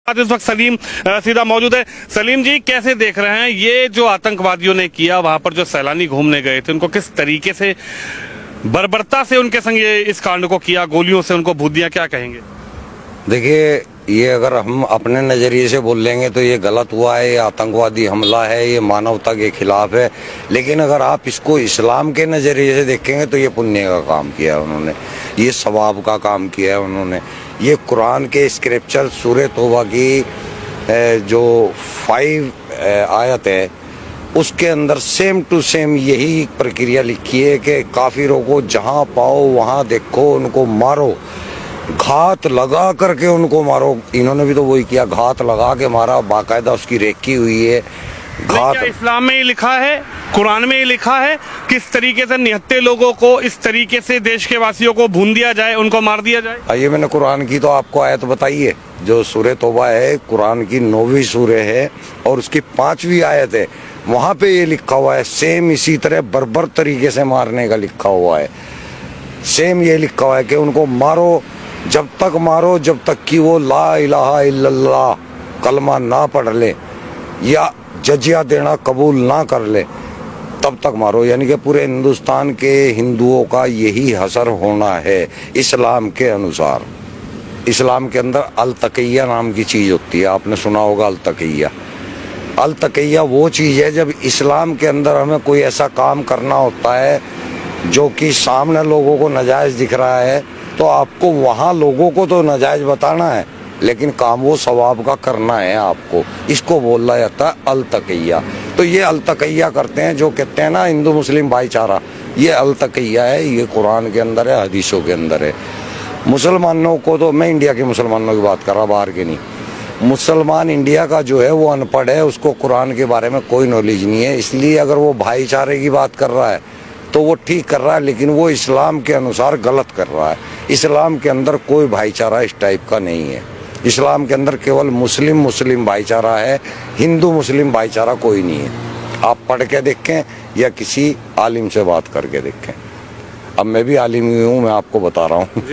इस वक्त सलीम सीधा मौजूद है। सलीम जी, कैसे देख रहे हैं ये जो आतंकवादियों ने किया, वहां पर जो सैलानी घूमने गए थे उनको किस तरीके से बर्बरता से उनके संग ये इस कांड को किया, गोलियों से उनको भूत दिया, क्या कहेंगे? देखिए, ये अगर हम अपने नज़रिए से बोल लेंगे तो ये गलत हुआ है, ये आतंकवादी हमला है, ये मानवता के खिलाफ है। लेकिन अगर आप इसको इस्लाम के नज़रिए से देखेंगे तो ये पुण्य का काम किया है उन्होंने, ये सवाब का काम किया है उन्होंने। ये कुरान के स्क्रिप्चर सूरह तौबा की जो 5 आयत है उसके अंदर सेम टू सेम यही प्रक्रिया लिखी है कि काफिरों को जहाँ पाओ वहाँ देखो, उनको मारो, घात लगा करके उनको मारो। इन्होंने भी तो वही किया, घात लगा के मारा, बाकायदा उसकी रेकी हुई है। घात इस्लाम में ही लिखा है, कुरान में ही लिखा है किस तरीके से निहत्ते लोगों को इस तरीके से देश के वासियों को भून दिया जाए, उनको मार दिया जाए। आइए, मैंने कुरान की तो आपको आयत बताई है, जो सूरह तौबा है, कुरान की 9वीं सूरह है और उसकी 5वीं आयत है। वहाँ पे ये लिखा हुआ है, सेम इसी तरह बर्बर तरीके से मारने का लिखा हुआ है। सेम ये लिखा हुआ है कि उनको मारो, जब तक मारो जब तक कि वो ला इलाहा इल्लल्लाह कलमा ना पढ़ ले या जजिया देना कबूल ना कर ले, तब तक मारो। यानी कि पूरे हिंदुस्तान के हिंदुओं का यही हसर होना है इस्लाम के अनुसार। इस्लाम के अंदर अल तकिया नाम की चीज़ होती है, आपने सुना होगा अल तकिया। अल तकिया वो चीज़ है जब इस्लाम के अंदर हमें कोई ऐसा काम करना होता है जो कि सामने लोगों को नाजायज़ दिख रहा है, तो आपको वहाँ लोगों को तो नाजायज़ बताना है लेकिन काम वो सवाब का करना है आपको। इसको बोला जाता है अल तकिया। तो ये अल तकिया करते हैं, जो कहते हैं ना हिंदू मुस्लिम भाईचारा, ये अल तकिया है, ये कुरान के अंदर है, हदीसों के अंदर है। मुसलमानों को तो, मैं इंडिया के मुसलमानों की बात कर रहा, बाहर के नहीं। मुसलमान इंडिया का जो है वो अनपढ़ है, उसको कुरान के बारे में कोई नॉलेज नहीं है। इसलिए अगर वो भाईचारे की बात कर रहा है तो वो ठीक कर रहा है, लेकिन वो इस्लाम के अनुसार गलत कर रहा है। इस्लाम के अंदर कोई भाईचारा इस टाइप का नहीं है। इस्लाम के अंदर केवल मुस्लिम मुस्लिम भाईचारा है, हिंदू मुस्लिम भाईचारा कोई नहीं है। आप पढ़ के देखें या किसी आलिम से बात करके देखें। अब मैं भी आलिम ही हूँ, मैं आपको बता रहा हूँ।